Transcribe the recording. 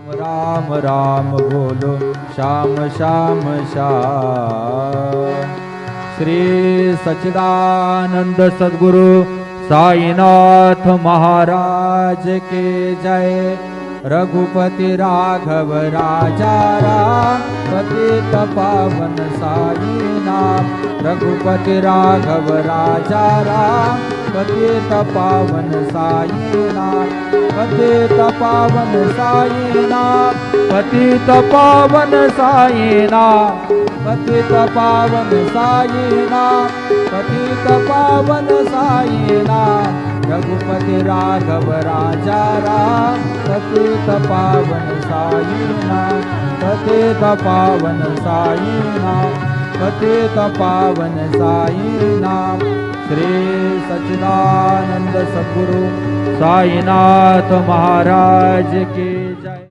राम राम बोलो श्याम श्याम श्याम। श्री सच्चिदानंद सद्गुरु साईनाथ महाराज के जय। रघुपति राघव राजा राम पतित पावन साईनाथ। रघुपति राघव राजा राम पतित पावन साईनाथ। पतित पावन साईनाथ। पतित पावन साईनाथ। पतित पावन साईनाथ। पतित पावन साईनाथ। रघुपति राघव राजा राम पतित पावन साईनाथ। पतित पावन साईनाथ। पतित पावन साईनाथ। श्री सच्चिदानंद सद्गुरु साईनाथ महाराज की